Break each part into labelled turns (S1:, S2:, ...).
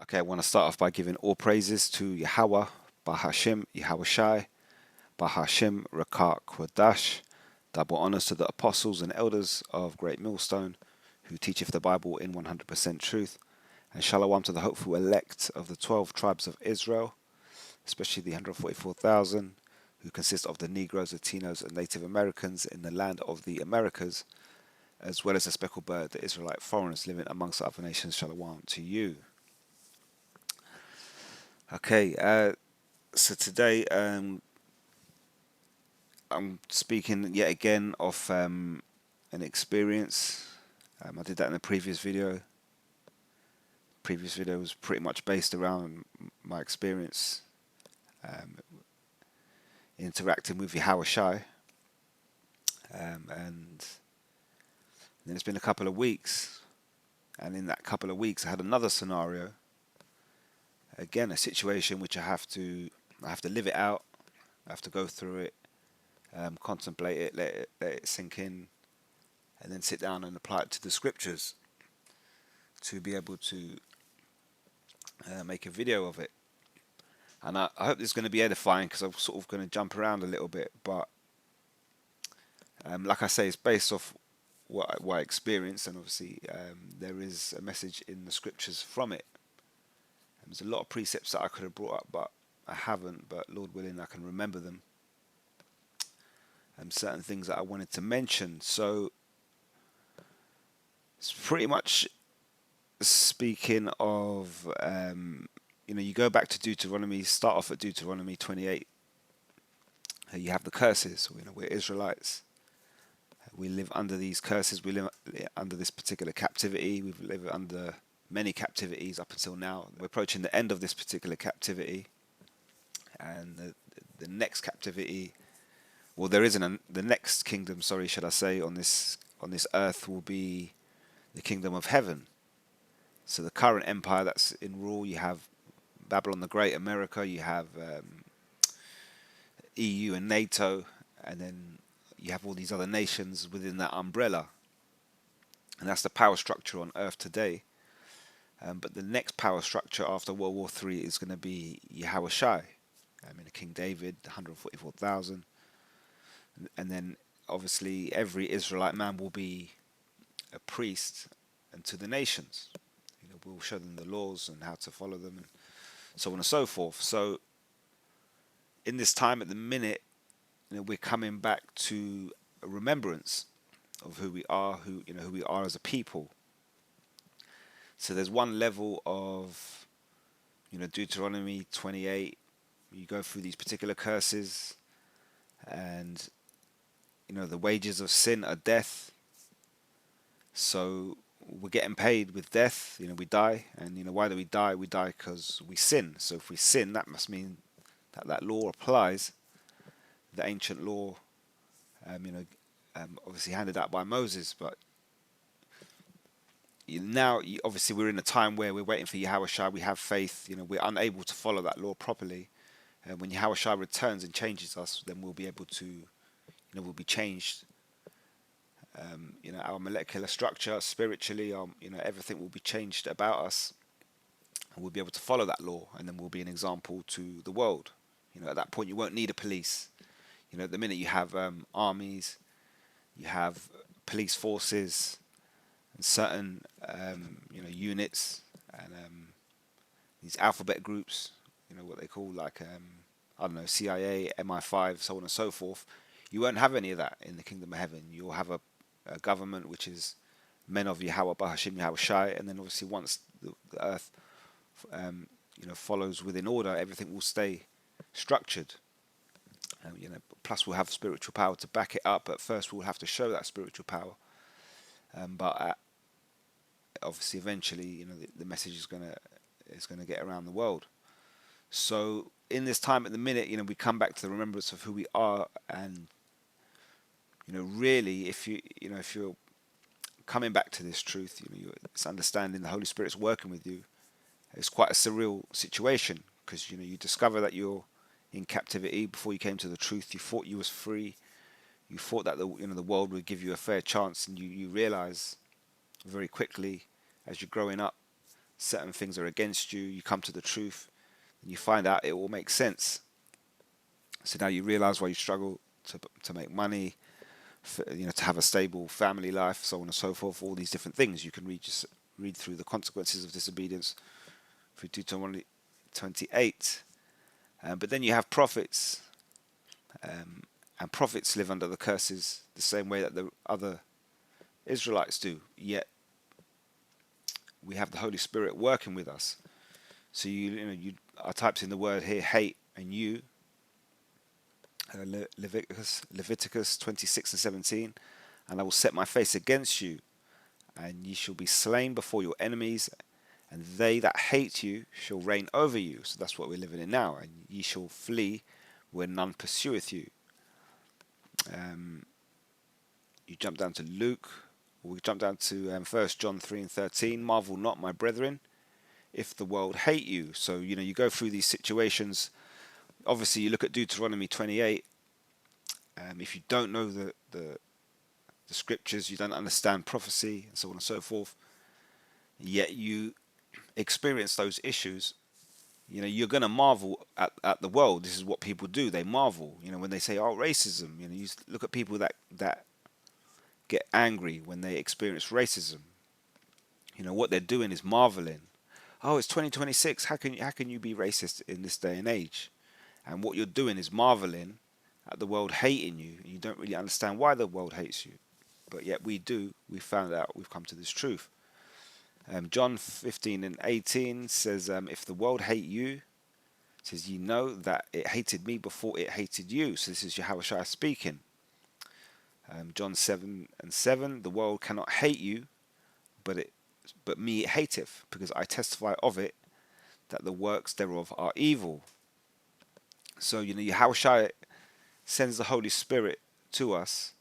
S1: Okay, I want to start off by giving all praises to Yahweh, Bahashim, Yahweh Shai, Bahashim, Rakak, Kwadash. Double honors to the apostles and elders of Great Millstone, who teacheth the Bible in 100% truth. And shalom to the hopeful elect of the 12 tribes of Israel, especially the 144,000, who consist of the Negroes, Latinos, and Native Americans in the land of the Americas, as well as the speckled bird, the Israelite foreigners living amongst the other nations. Shalom to you. Okay, so today I'm speaking yet again of an experience. I did that in the previous video. Previous video was pretty much based around my experience um, interacting with Yahweh Shai. And then it's been a couple of weeks. And in that couple of weeks, I had another scenario. Again, a situation which I have to live it out. I have to go through it, contemplate it, let it sink in, and then sit down and apply it to the scriptures to be able to make a video of it. And I hope this is going to be edifying because I'm sort of going to jump around a little bit. But like I say, it's based off what I experienced, and obviously there is a message in the scriptures from it. And there's a lot of precepts that I could have brought up, but I haven't. But Lord willing, I can remember them. And certain things that I wanted to mention. So it's pretty much speaking of, you go back to Deuteronomy, start off at Deuteronomy 28. You have the curses. We're Israelites. We live under these curses. We live under this particular captivity. We've lived under many captivities up until now. We're approaching the end of this particular captivity, and the next captivity. Well, there isn't the next kingdom. Sorry, should I say on this earth will be the kingdom of heaven. So the current empire that's in rule, you have Babylon the Great, America. You have EU and NATO, and then you have all these other nations within that umbrella, and that's the power structure on Earth today. But the next power structure after World War III is going to be Yahweh Shai. King David, 144,000, and then obviously every Israelite man will be a priest unto the nations. We'll show them the laws and how to follow them, and so on and so forth. So in this time at the minute, we're coming back to a remembrance of who we are, who we are as a people. So there's one level of, Deuteronomy 28. You go through these particular curses, and the wages of sin are death. So we're getting paid with death. We die, and why do we die? We die because we sin. So if we sin, that must mean that law applies. The ancient law, obviously handed out by Moses, but now obviously we're in a time where we're waiting for Yahweh Shai. We have faith. We're unable to follow that law properly. And when Yahweh Shai returns and changes us, then we'll be able to, we'll be changed. Our molecular structure, spiritually, everything will be changed about us, and we'll be able to follow that law, and then we'll be an example to the world. At that point, you won't need a police. At the minute you have armies, you have police forces, and certain units, and these alphabet groups, what they call, like I don't know, CIA, MI5, so on and so forth. You won't have any of that in the kingdom of heaven. You'll have a government which is men of Yahweh, Bahashim, Yahweh Shai, and then obviously once the earth follows within order, everything will stay structured. Plus we'll have spiritual power to back it up. At first we'll have to show that spiritual power, but obviously eventually the message is gonna get around the world. So in this time at the minute, we come back to the remembrance of who we are, and really, if you're coming back to this truth, it's understanding the Holy Spirit's working with you. It's quite a surreal situation because you discover that you're in captivity. Before you came to the truth, you thought you was free. You thought that the world would give you a fair chance, and you realize very quickly as you're growing up certain things are against you, you come to the truth, and you find out it all makes sense. So now you realize why you struggle to make money, to have a stable family life, so on and so forth. All these different things you can read through the consequences of disobedience through Deuteronomy 28. But then you have prophets, and prophets live under the curses the same way that the other Israelites do. Yet we have the Holy Spirit working with us. So I typed in the word here, hate, and you. Leviticus 26 and 17, and I will set my face against you, and ye shall be slain before your enemies, and they that hate you shall reign over you. So that's what we're living in now. And ye shall flee where none pursueth you. You jump down to Luke, or we jump down to 1 John 3 and 13. Marvel not, my brethren, if the world hate you. So, you go through these situations. Obviously, you look at Deuteronomy 28. If you don't know the scriptures, you don't understand prophecy, and so on and so forth, yet you experience those issues, you're going to marvel at the world. This is what people do. They marvel, when they say, oh, racism. You look at people that get angry when they experience racism. What they're doing is marveling. Oh, it's 2026. How can you be racist in this day and age? And what you're doing is marveling at the world hating you. You don't really understand why the world hates you, but yet we do. We found out. We've come to this truth. John 15 and 18 says, if the world hate you, it says, ye know that it hated me before it hated you. So this is Yahushua speaking. John 7 and 7, the world cannot hate you, but me it hateth, because I testify of it, that the works thereof are evil. So, Yahushua sends the Holy Spirit to us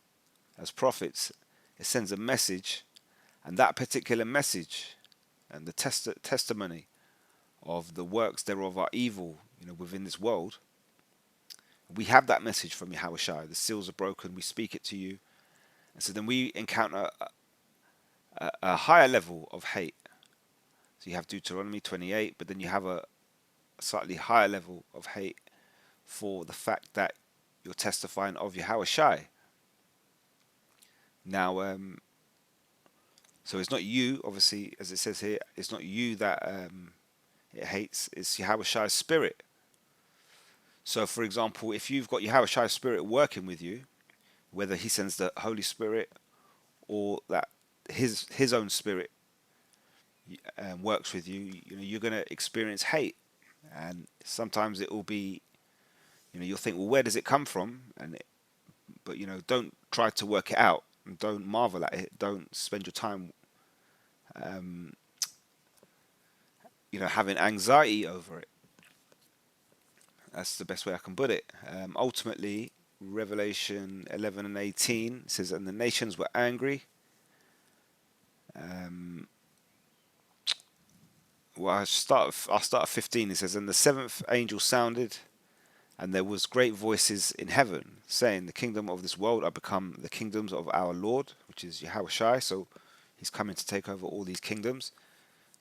S1: as prophets. It sends a message, and that particular message and the testimony of the works thereof are evil, within this world. We have that message from Yahushua. The seals are broken. We speak it to you, and so then we encounter a higher level of hate. So you have Deuteronomy 28, but then you have a slightly higher level of hate for the fact that you're testifying of Yahushua. Now, so it's not you, obviously, as it says here, it's not you that it hates, it's Yahushua's spirit. So, for example, if you've got Yahushua's spirit working with you, whether he sends the Holy Spirit or that his own spirit works with you, you're going to experience hate. And sometimes it will be, you'll think, well, where does it come from? But don't try to work it out, and don't marvel at it. Don't spend your time having anxiety over it. That's the best way I can put it. Ultimately, Revelation 11 and 18 says, and the nations were angry. I'll start at 15. It says, and the seventh angel sounded, and there was great voices in heaven, saying, the kingdom of this world are become the kingdoms of our Lord, which is Yahushua. So he's coming to take over all these kingdoms.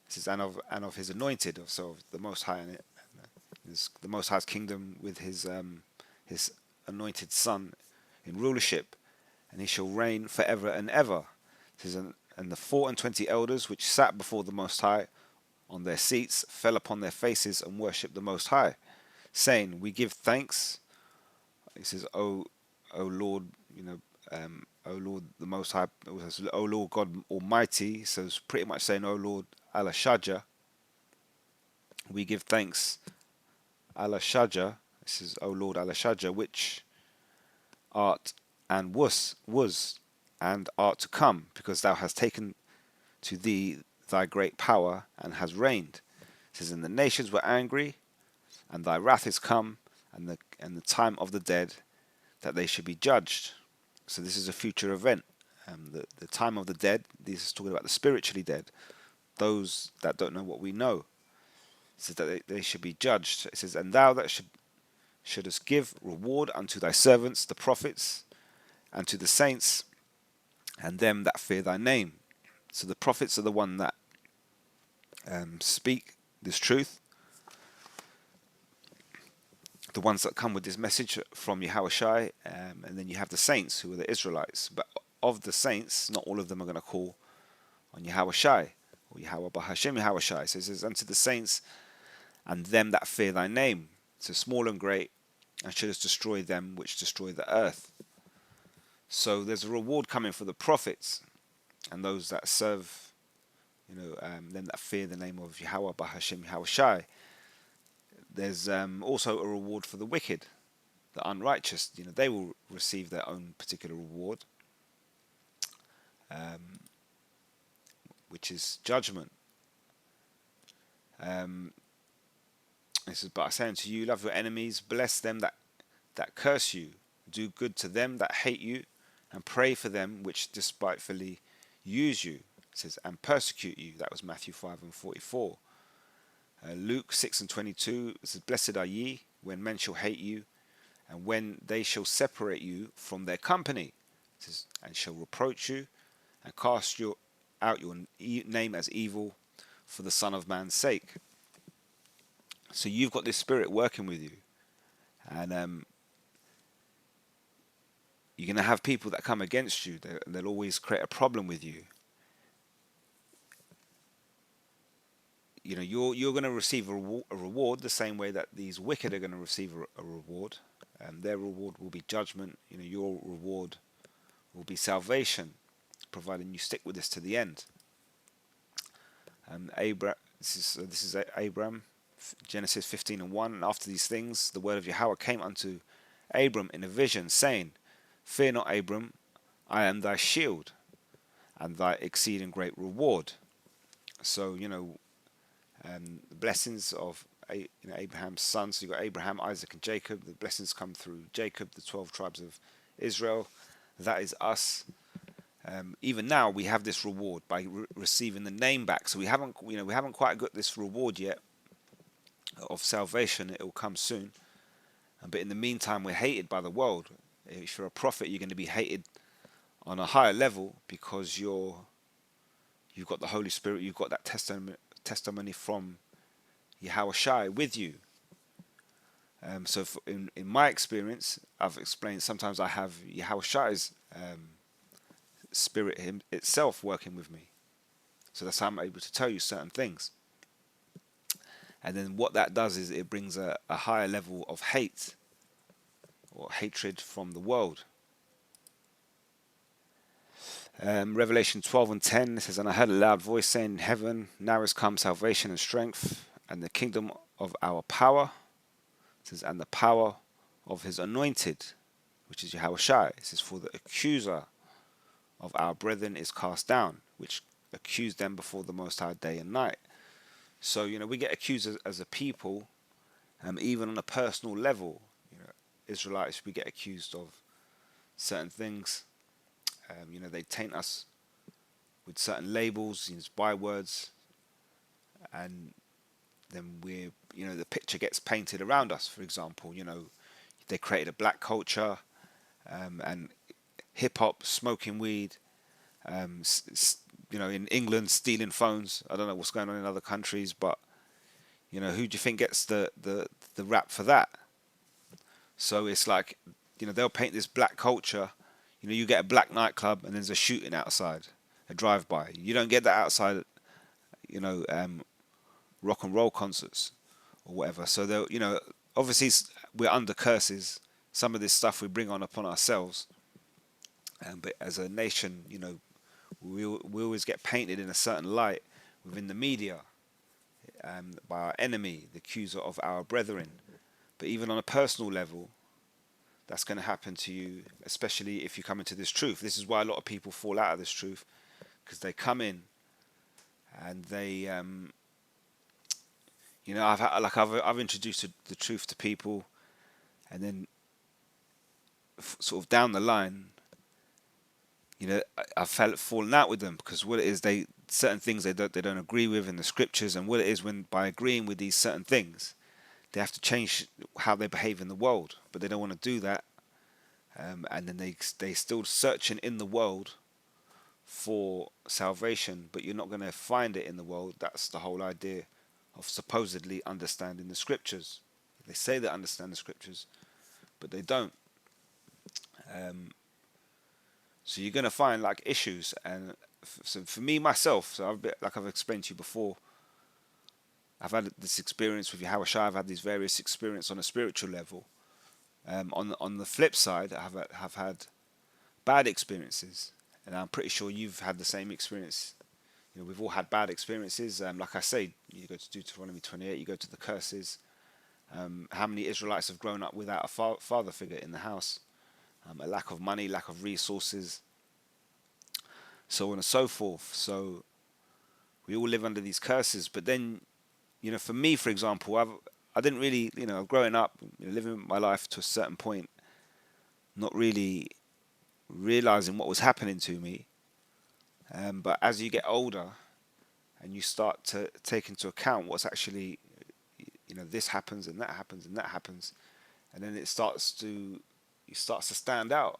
S1: It says, and of his anointed, of the Most High, and the Most High's kingdom with his anointed Son in rulership, and he shall reign forever and ever. It says, and the 24 elders which sat before the Most High on their seats fell upon their faces and worshipped the Most High, saying, we give thanks. He says, O Lord, O Lord the Most High, O Lord God Almighty. So it's pretty much saying, O Lord Allah Shaja, we give thanks, Allah Shaja. This is, O Lord Allah Shaja, which art and was and art to come, because thou hast taken to thee thy great power and has reigned. It says, and the nations were angry, and thy wrath is come, and the time of the dead, that they should be judged. So this is a future event. The time of the dead, this is talking about the spiritually dead, those that don't know what we know. It says that they should be judged. It says, and thou that shouldest give reward unto thy servants, the prophets, and to the saints, and them that fear thy name. So the prophets are the one that speak this truth, the ones that come with this message from Yahushai, and then you have the saints who are the Israelites. But of the saints, not all of them are going to call on Yahushai or Yahweh Bahashem Yahushai. So it says, unto the saints and them that fear thy name, so small and great, and shouldest destroy them which destroy the earth. So there's a reward coming for the prophets and those that serve, them that fear the name of Yahweh Bahashem Yahushai. There's also a reward for the wicked, the unrighteous. They will receive their own particular reward, which is judgment. It says, but I say unto you, love your enemies, bless them that curse you, do good to them that hate you, and pray for them which despitefully use you. It says, and persecute you. That was Matthew 5:44. Luke 6:22, it says, blessed are ye when men shall hate you, and when they shall separate you from their company. It says, and shall reproach you, and cast out your name as evil for the Son of Man's sake. So you've got this spirit working with you, and you're going to have people that come against you. They'll always create a problem with you. You're going to receive a reward the same way that these wicked are going to receive a reward. Their reward will be judgment. Your reward will be salvation, providing you stick with this to the end. This is Abram, Genesis 15:1. And after these things, the word of Yahweh came unto Abram in a vision, saying, fear not, Abram, I am thy shield, and thy exceeding great reward. So, the blessings of Abraham's sons. So you've got Abraham, Isaac, and Jacob. The blessings come through Jacob, the 12 tribes of Israel. That is us. Even now, we have this reward by receiving the name back. So we haven't quite got this reward yet of salvation. It will come soon. But in the meantime, we're hated by the world. If you're a prophet, you're going to be hated on a higher level because you've got the Holy Spirit. You've got that testimony from Yahushai with you. So in my experience, I've explained sometimes I have Yahushai's spirit itself working with me. So that's how I'm able to tell you certain things. And then what that does is it brings a higher level of hate or hatred from the world. Revelation 12:10, it says, and I heard a loud voice saying in heaven, now is come salvation and strength, and the kingdom of our power. It says, and the power of his anointed, which is Yahushai. It says, for the accuser of our brethren is cast down, which accused them before the Most High day and night. So, we get accused as a people, even on a personal level. Israelites, we get accused of certain things. They taint us with certain labels, bywords, and then the picture gets painted around us. For example, they created a black culture, and hip hop, smoking weed, in England stealing phones. I don't know what's going on in other countries, but who do you think gets the rap for that? So it's like, they'll paint this black culture. You get a black nightclub and there's a shooting outside, a drive-by. You don't get that outside, rock and roll concerts or whatever. So obviously we're under curses. Some of this stuff we bring on upon ourselves. But as a nation, we always get painted in a certain light within the media, by our enemy, the accuser of our brethren. But even on a personal level, that's going to happen to you, especially if you come into this truth. This is why a lot of people fall out of this truth, because they come in and they, I've introduced the truth to people, and then sort of down the line, I've fallen out with them because what it is, certain things they don't agree with in the scriptures, and what it is, when by agreeing with these certain things, they have to change how they behave in the world, but they don't want to do that, and then they still searching in the world for salvation, but you're not going to find it in the world. That's the whole idea of supposedly understanding the scriptures. They say they understand the scriptures, but they don't. Um, so you're going to find like issues, and so for me myself, so like I've explained to you before, I've had this experience with Yahushua. I've had these various experiences on a spiritual level. On the flip side, have had bad experiences, and I'm pretty sure you've had the same experience. You know, we've all had bad experiences. Like I say, you go to Deuteronomy 28, you go to the curses. How many Israelites have grown up without a father figure in the house? A lack of money, lack of resources, so on and so forth. So we all live under these curses. But then, you know, for me, for example, I didn't really, you know, growing up, you know, living my life to a certain point, not really realizing what was happening to me. But as you get older and you start to take into account what's actually, you know, this happens and that happens and that happens, and then it starts to stand out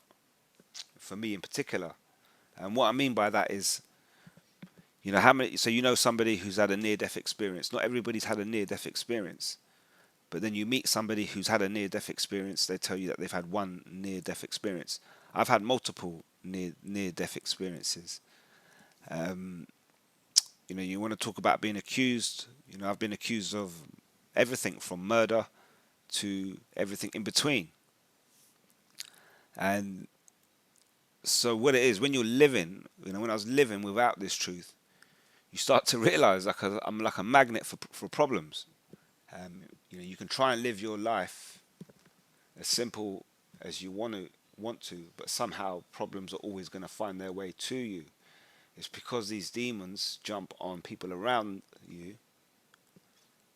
S1: for me in particular. And what I mean by that is, you know, how many, so you know somebody who's had a near death experience. Not everybody's had a near death experience. But then you meet somebody who's had a near death experience, they tell you that they've had one near death experience. I've had multiple near death experiences. Um, you know, you want to talk about being accused. You know, I've been accused of everything from murder to everything in between. And so what it is, when you're living, you know, when I was living without this truth, you start to realize like I'm like a magnet for problems. You know, you can try and live your life as simple as you want to, but somehow problems are always going to find their way to you. It's because these demons jump on people around you,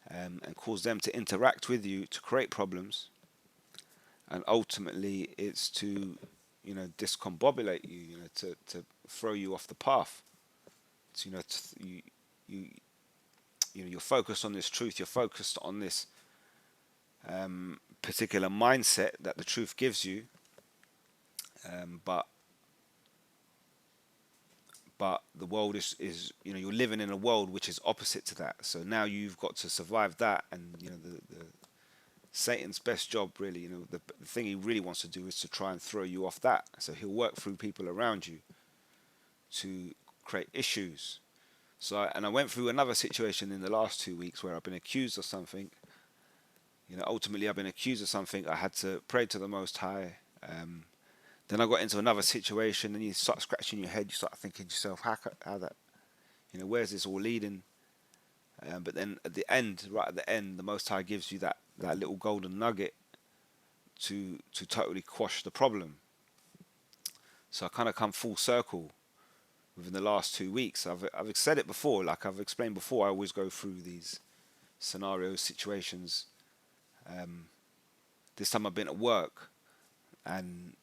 S1: and cause them to interact with you to create problems, and ultimately it's to, you know, discombobulate you, you know, to throw you off the path. So, you know, you you know, you're focused on this truth, you're focused on this particular mindset that the truth gives you, but the world is, you know, you're living in a world which is opposite to that. So now you've got to survive that, and you know the Satan's best job, really, you know, the thing he really wants to do is to try and throw you off that. So he'll work through people around you to create issues. So and I went through another situation in the last 2 weeks where I've been accused of something. You know, ultimately I've been accused of something. I had to pray to the Most High. Then I got into another situation, and you start scratching your head. You start thinking to yourself, how that, you know, where's this all leading? But then at the end, right at the end, the Most High gives you that little golden nugget to totally quash the problem. So I kind of come full circle within the last 2 weeks. I've said it before, like I've explained before. I always go through these scenarios, situations. Um, this time I've been at work, and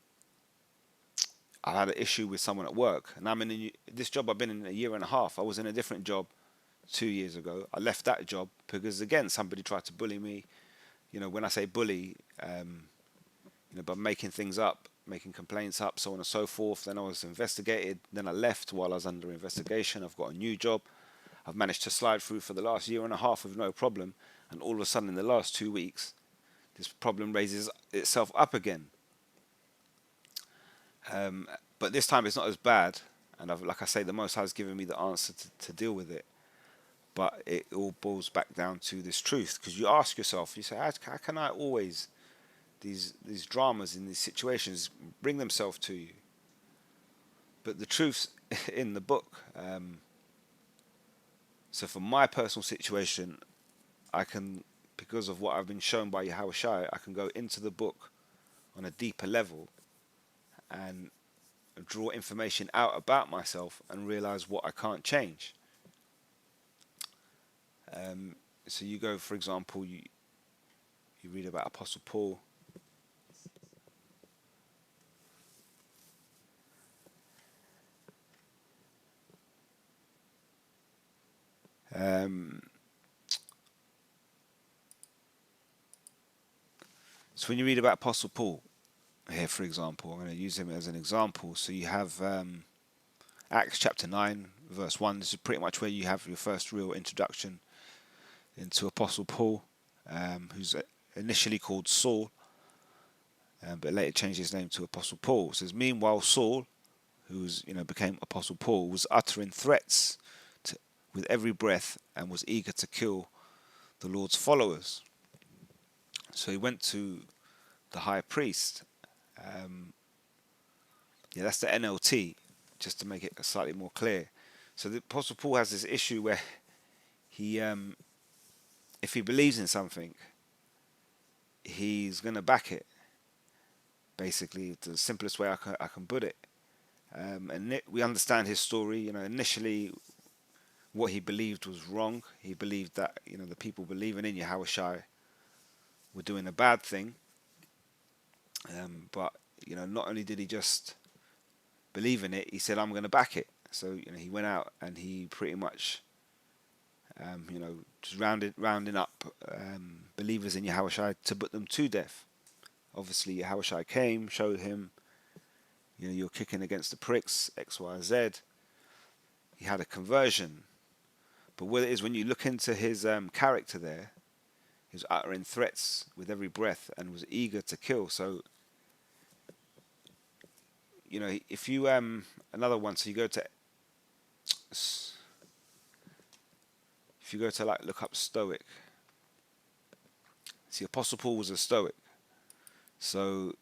S1: I had an issue with someone at work, and I'm in this job I've been in a year and a half. I was in a different job 2 years ago. I left that job because again somebody tried to bully me. You know, when I say bully, you know, by making things up, making complaints up, so on and so forth. Then I was investigated. Then I left while I was under investigation. I've got a new job. I've managed to slide through for the last year and a half with no problem. And all of a sudden, in the last 2 weeks, this problem raises itself up again. But this time it's not as bad. And like I say, the Most High has given me the answer to deal with it. But it all boils back down to this truth. Because you ask yourself, you say, how can I always, these dramas in these situations bring themselves to you? But the truth's in the book. So for my personal situation, I can, because of what I've been shown by Yahweh Shai, I can go into the book on a deeper level and draw information out about myself and realize what I can't change. So you go, for example, you read about Apostle Paul. Um, so when you read about Apostle Paul, here, for example, I'm going to use him as an example. So you have Acts chapter 9, verse 1. This is pretty much where you have your first real introduction into Apostle Paul, who's initially called Saul, but later changed his name to Apostle Paul. It says, meanwhile, Saul, became Apostle Paul, was uttering threats with every breath and was eager to kill the Lord's followers. So he went to the high priest. That's the NLT, just to make it slightly more clear. So the Apostle Paul has this issue where he, if he believes in something, he's going to back it. Basically, the simplest way I can put it. And we understand his story. Initially, what he believed was wrong. He believed that the people believing in Yahushua were doing a bad thing. But not only did he just believe in it, he said, "I'm going to back it." So he went out and he pretty much, just rounding up believers in Yahushua to put them to death. Obviously, Yahushua came, showed him, you're kicking against the pricks, X, Y, Z. He had a conversion. But what it is, when you look into his character there, he was uttering threats with every breath and was eager to kill. So, if you, another one, so if you go to like look up Stoic, see, Apostle Paul was a Stoic. So,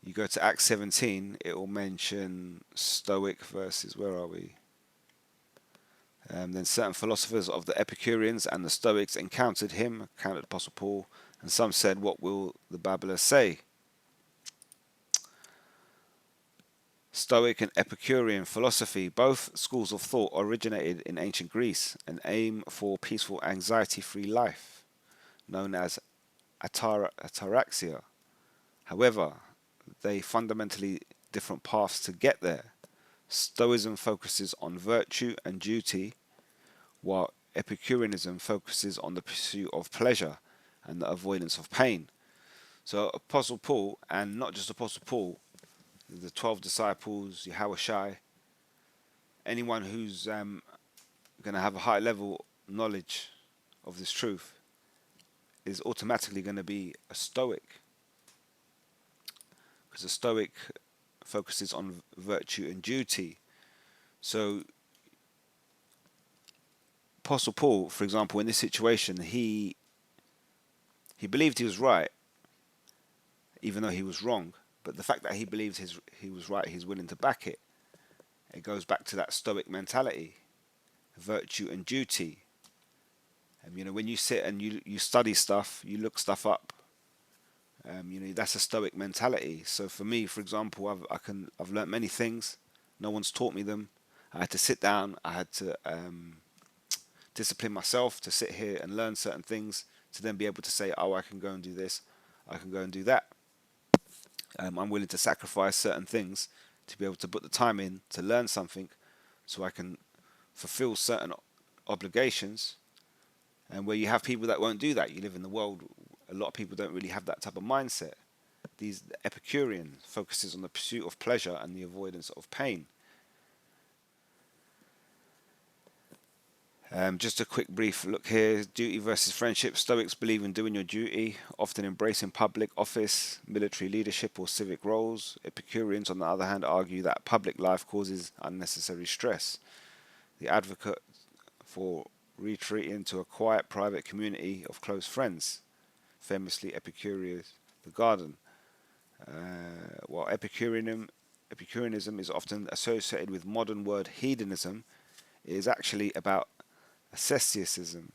S1: you go to Acts 17, it will mention Stoic verses. Where are we? Then certain philosophers of the Epicureans and the Stoics encountered Apostle Paul, and some said, "What will the babbler say?" Stoic and Epicurean philosophy, both schools of thought, originated in ancient Greece and aim for peaceful, anxiety-free life, known as ataraxia. However, they fundamentally different paths to get there. Stoicism focuses on virtue and duty, while Epicureanism focuses on the pursuit of pleasure and the avoidance of pain. So Apostle Paul, and not just Apostle Paul, the 12 disciples, Yahushua, anyone who's going to have a high level knowledge of this truth is automatically going to be a Stoic. Because a Stoic focuses on virtue and duty. So Apostle Paul, for example, in this situation, he believed he was right, even though he was wrong. But the fact that he believed he was right, he's willing to back it. It goes back to that Stoic mentality, virtue and duty. And when you sit and you study stuff, you look stuff up. That's a Stoic mentality. So for me, for example, I've learnt many things. No one's taught me them. I had to sit down. I had to discipline myself to sit here and learn certain things to then be able to say, "Oh, I can go and do this. I can go and do that." I'm willing to sacrifice certain things to be able to put the time in to learn something, so I can fulfill certain obligations. And where you have people that won't do that, you live in the world. A lot of people don't really have that type of mindset. The Epicurean focuses on the pursuit of pleasure and the avoidance of pain. Just a quick brief look here. Duty versus friendship. Stoics believe in doing your duty, often embracing public office, military leadership, or civic roles. Epicureans, on the other hand, argue that public life causes unnecessary stress. The advocate for retreating to a quiet, private community of close friends, famously Epicurus, the garden. While Epicureanism is often associated with modern word hedonism, it is actually about asceticism.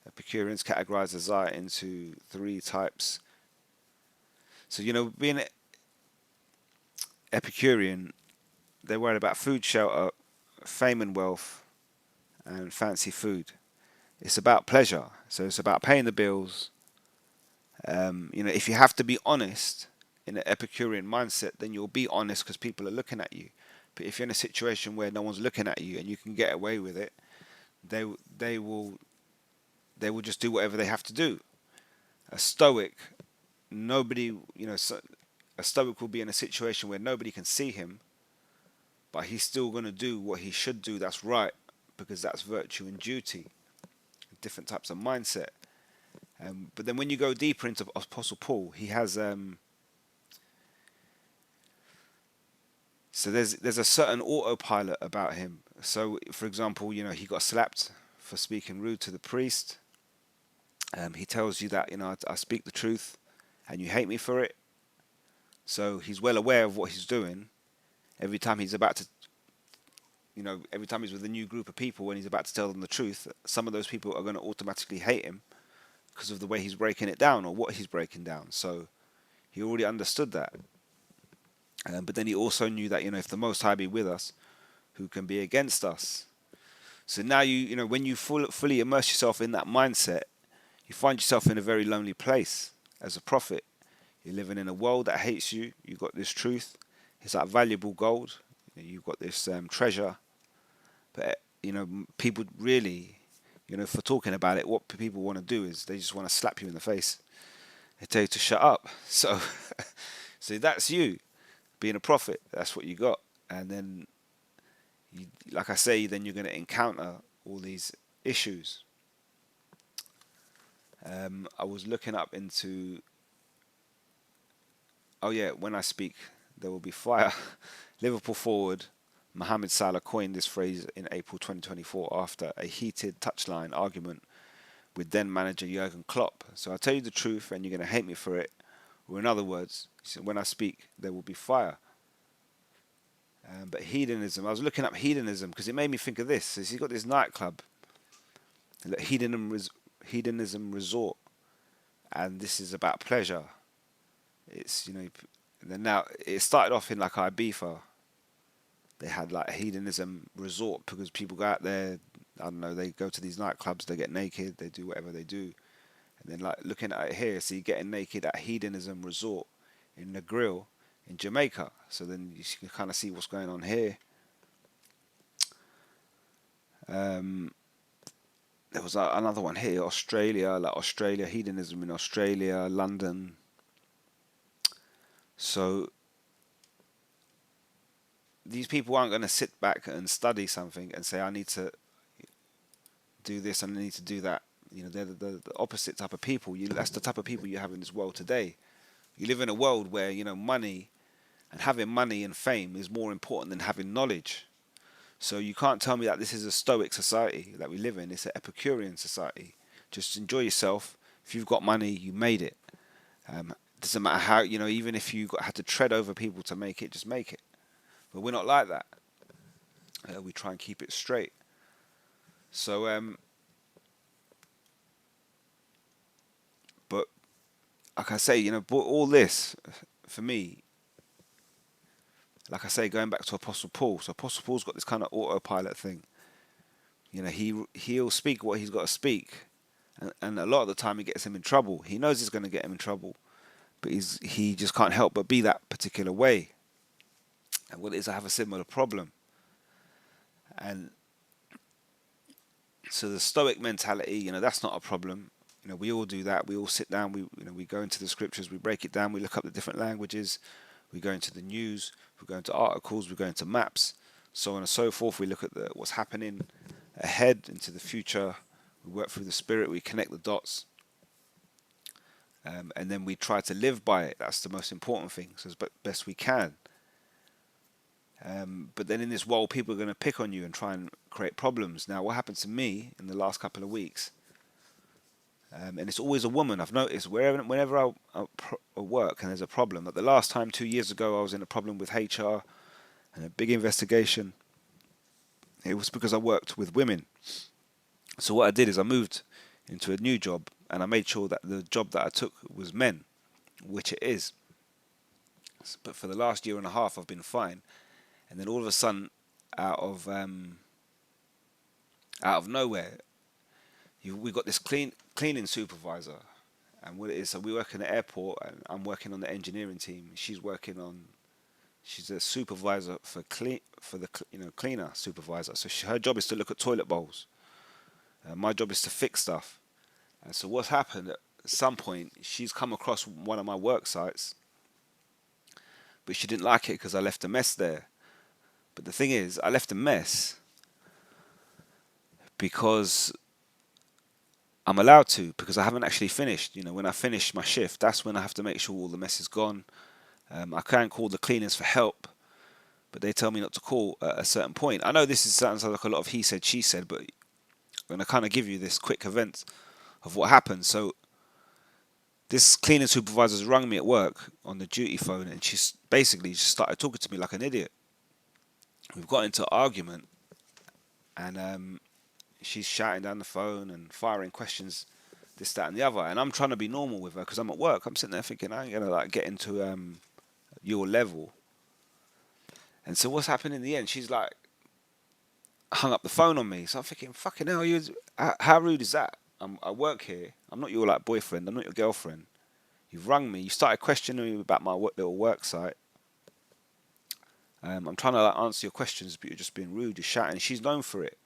S1: Epicureans categorize desire into three types. So, being Epicurean, they're worried about food, shelter, fame and wealth, and fancy food. It's about pleasure. So it's about paying the bills. If you have to be honest in an Epicurean mindset, then you'll be honest because people are looking at you. But if you're in a situation where no one's looking at you and you can get away with it, they will just do whatever they have to do. A Stoic, nobody, a stoic will be in a situation where nobody can see him, but he's still going to do what he should do. That's right, because that's virtue and duty. Different types of mindset. But then when you go deeper into Apostle Paul, he has so there's a certain autopilot about him. So, for example, he got slapped for speaking rude to the priest. He tells you that I speak the truth, and you hate me for it. So he's well aware of what he's doing. Every time he's about to, every time he's with a new group of people and he's about to tell them the truth, some of those people are going to automatically hate him because of the way he's breaking it down or what he's breaking down. So he already understood that. But then he also knew that, if the Most High be with us, who can be against us? So now when you fully immerse yourself in that mindset, you find yourself in a very lonely place as a prophet. You're living in a world that hates you. You've got this truth. It's like valuable gold. You've got this treasure. But, people really, for talking about it, what people want to do is they just want to slap you in the face. They tell you to shut up. So, so that's you. Being a prophet, that's what you got. And then, like I say, then you're going to encounter all these issues. I was looking up into, when I speak, there will be fire. Liverpool forward Mohamed Salah coined this phrase in April 2024 after a heated touchline argument with then manager Jurgen Klopp. So I'll tell you the truth and you're going to hate me for it. Or in other words, when I speak, there will be fire. But hedonism, I was looking up hedonism because it made me think of this. So he's got this nightclub, hedonism resort, and this is about pleasure. It's, then now it started off in like Ibiza. They had like a hedonism resort because people go out there, I don't know, they go to these nightclubs, they get naked, they do whatever they do. And then like looking at it here, so you're getting naked at a hedonism resort in the grill in Jamaica. So then you can kind of see what's going on here. There was another one here, Australia, hedonism in Australia, London. So these people aren't going to sit back and study something and say, I need to do this and I need to do that. They're the opposite type of people. That's the type of people you have in this world today. You live in a world where, money and having money and fame is more important than having knowledge. So you can't tell me that this is a stoic society that we live in. It's an Epicurean society. Just enjoy yourself. If you've got money, you made it. Doesn't matter how, even if you had to tread over people to make it, just make it. But we're not like that. We try and keep it straight. So, but like I say, all this for me, like I say, going back to Apostle Paul. So Apostle Paul's got this kind of autopilot thing. He'll speak what he's got to speak, and a lot of the time it gets him in trouble. He knows it's going to get him in trouble, but he just can't help but be that particular way. And what it is, I have a similar problem. And so the Stoic mentality, that's not a problem. We all do that. We all sit down. We go into the scriptures. We break it down. We look up the different languages. We go into the news. We go into articles. We go into maps, so on and so forth. We look at what's happening ahead into the future. We work through the spirit. We connect the dots, and then we try to live by it. That's the most important thing, so as best we can. But then in this world, people are going to pick on you and try and create problems. Now, what happened to me in the last couple of weeks, and it's always a woman, I've noticed, whenever I work and there's a problem. Like the last time, 2 years ago, I was in a problem with HR and a big investigation. It was because I worked with women. So what I did is I moved into a new job and I made sure that the job that I took was men, which it is. But for the last year and a half, I've been fine. And then all of a sudden, out of nowhere, we got this cleaning supervisor, and what it is, so we work in the airport, and I'm working on the engineering team. She's a supervisor for the cleaner supervisor. So her job is to look at toilet bowls. My job is to fix stuff. And so what's happened at some point, she's come across one of my work sites, but she didn't like it because I left a mess there. But the thing is, I left a mess because I'm allowed to, because I haven't actually finished. When I finish my shift, that's when I have to make sure all the mess is gone. I can call the cleaners for help, but they tell me not to call at a certain point. I know sounds like a lot of he said, she said, but I'm going to kind of give you this quick event of what happened. So this cleaning supervisor's rung me at work on the duty phone, and she's basically just started talking to me like an idiot. We've got into an argument, and she's shouting down the phone and firing questions, this, that, and the other. And I'm trying to be normal with her because I'm at work. I'm sitting there thinking I ain't gonna like get into your level. And so what's happened in the end? She's like hung up the phone on me. So I'm thinking, fucking hell, how rude is that? I work here. I'm not your like boyfriend. I'm not your girlfriend. You've rung me. You started questioning me about my little work site. I'm trying to like, answer your questions, but you're just being rude. You're shouting. She's known for it.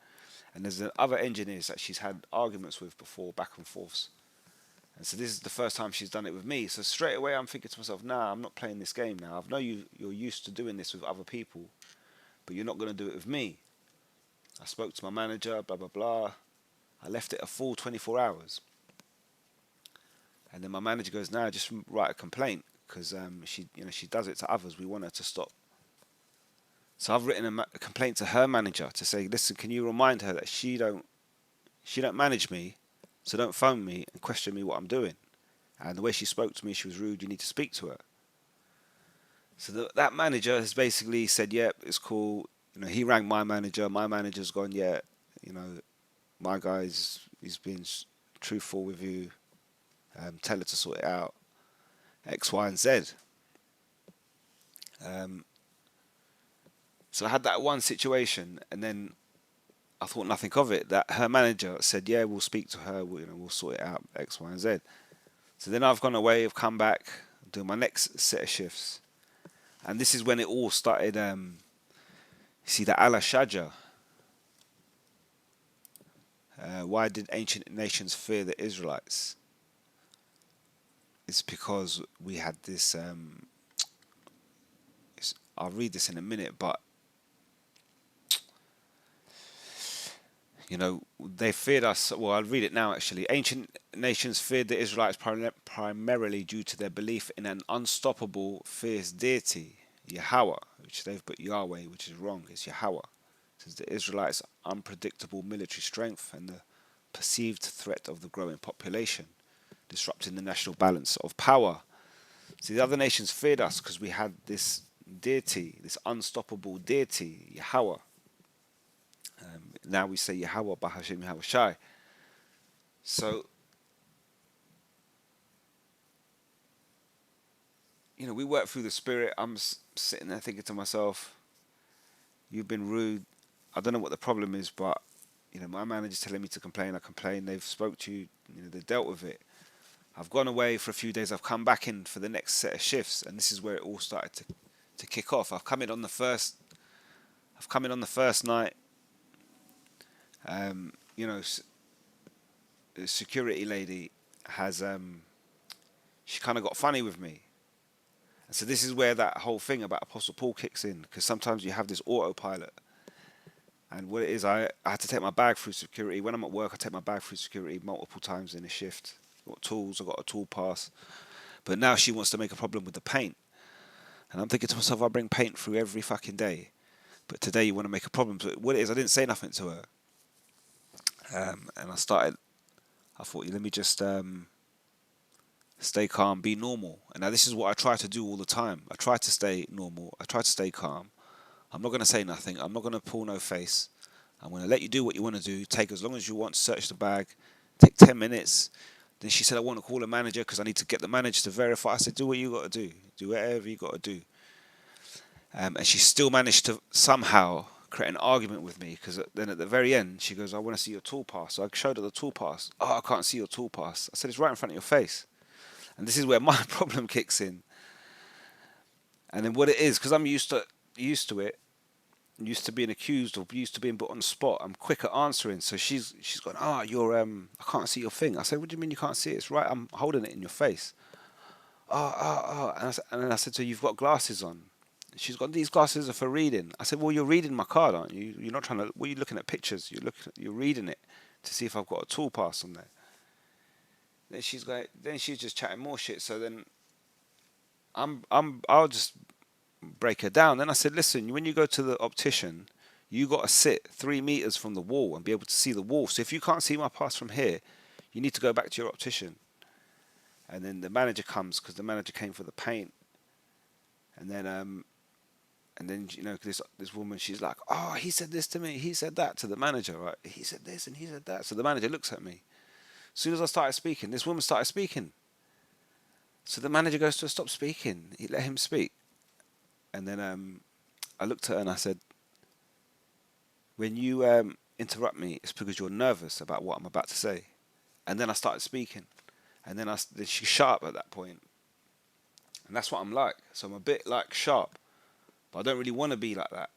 S1: And there's other engineers that she's had arguments with before, back and forths. And so this is the first time she's done it with me. So straight away I'm thinking to myself, nah, I'm not playing this game now. I know you're used to doing this with other people, but you're not going to do it with me. I spoke to my manager, blah, blah, blah. I left it a full 24 hours. And then my manager goes, nah, just write a complaint because she does it to others. We want her to stop. So I've written a complaint to her manager to say, listen, can you remind her that she don't manage me, so don't phone me and question me what I'm doing. And the way she spoke to me, she was rude. You need to speak to her. So that manager has basically said, "Yep, it's cool." He rang my manager. My manager's gone, "Yeah, my guy's he's been truthful with you. Tell her to sort it out. X, Y, and Z." So I had that one situation, and then I thought nothing of it. That her manager said, "Yeah, we'll speak to her. We'll sort it out. X, Y, and Z." So then I've gone away. I've come back, doing my next set of shifts, and this is when it all started. You see, the Al Shaja. Why did ancient nations fear the Israelites? It's because we had this. I'll read this in a minute, but they feared us. Well, I'll read it now actually. Ancient nations feared the Israelites primarily due to their belief in an unstoppable, fierce deity, Yahweh, which they've put Yahweh, which is wrong. It's Yahweh. It says the Israelites' unpredictable military strength and the perceived threat of the growing population, disrupting the national balance of power. See, the other nations feared us because we had this deity, this unstoppable deity, Yahweh. Now we say Yahweh Bahashim Yahweh Shai. So, we work through the spirit. I'm sitting there thinking to myself, you've been rude. I don't know what the problem is, but, my manager's telling me to complain. I complain. They've spoke to you. They dealt with it. I've gone away for a few days. I've come back in for the next set of shifts, and this is where it all started to kick off. I've come in on the first night. The security lady has she kind of got funny with me, and so this is where that whole thing about Apostle Paul kicks in, because sometimes you have this autopilot, and what it is, I had to take my bag through security. When I'm at work, I take my bag through security multiple times in a shift. I've got tools, I've got a tool pass, but now she wants to make a problem with the paint, and I'm thinking to myself, I bring paint through every fucking day, but today you want to make a problem. So what it is, I didn't say nothing to her. And I thought, let me just stay calm, be normal. And now this is what I try to do all the time. I try to stay normal. I try to stay calm. I'm not going to say nothing. I'm not going to pull no face. I'm going to let you do what you want to do. Take as long as you want to search the bag. Take 10 minutes. Then she said, I want to call a manager because I need to get the manager to verify. I said, do what you got to do. Do whatever you got to do. And she still managed to somehow create an argument with me, because then at the very end she goes, I want to see your tool pass. So I showed her the tool pass. Oh, I can't see your tool pass. I said, it's right in front of your face. And this is where my problem kicks in. And then what it is, because I'm used to it, used to being accused or used to being put on the spot, I'm quick at answering. So she's gone, you're I can't see your thing. I said, what do you mean you can't see it? It's right, I'm holding it in your face. And then I said to her, you've got glasses on. She's got, these glasses are for reading. I said, well, you're reading my card, aren't you? You're not trying to. What are you looking at pictures? You're reading it to see if I've got a tool pass on there. Then she's like, then she's just chatting more shit. So then I'll just break her down. Then I said, listen, when you go to the optician, you got to sit 3 meters from the wall and be able to see the wall. So if you can't see my pass from here, you need to go back to your optician. And then the manager comes because the manager came for the paint. And then this woman, she's like, oh, he said this to me, he said that to the manager, right? He said this and he said that. So the manager looks at me. As soon as I started speaking, this woman started speaking. So the manager goes to her, stop speaking. He let him speak. And then I looked at her and I said, when you interrupt me, it's because you're nervous about what I'm about to say. And then I started speaking. And then she shut up at that point. And that's what I'm like. So I'm a bit like sharp. But I don't really want to be like that.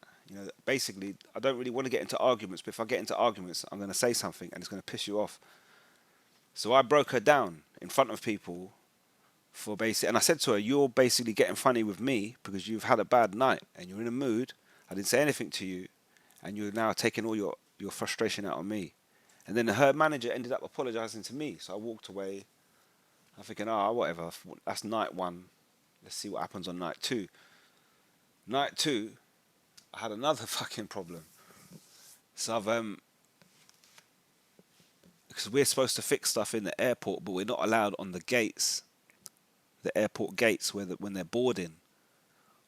S1: Basically, I don't really want to get into arguments. But if I get into arguments, I'm going to say something and it's going to piss you off. So I broke her down in front of people and I said to her, you're basically getting funny with me because you've had a bad night and you're in a mood. I didn't say anything to you, and you're now taking all your frustration out on me. And then her manager ended up apologizing to me. So I walked away. I'm thinking, whatever. That's night one. Let's see what happens on night two. Night two, I had another fucking problem. So because we're supposed to fix stuff in the airport, but we're not allowed on the gates, the airport gates, when they're boarding,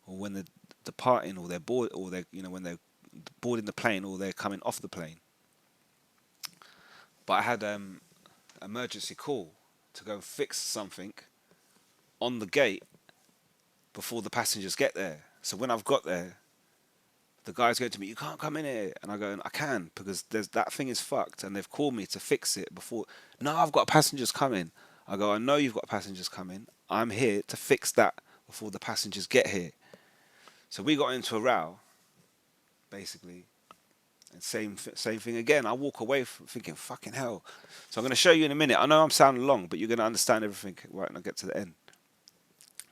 S1: or when they're departing, or when they're boarding the plane, or they're coming off the plane. But I had emergency call to go and fix something on the gate before the passengers get there. So when I've got there, the guy's going to me, you can't come in here. And I go, I can, because that thing is fucked and they've called me to fix it before. No, I've got passengers coming. I go, I know you've got passengers coming. I'm here to fix that before the passengers get here. So we got into a row, basically. And same thing again. I walk away thinking, fucking hell. So I'm going to show you in a minute. I know I'm sounding long, but you're going to understand everything right when I get to the end.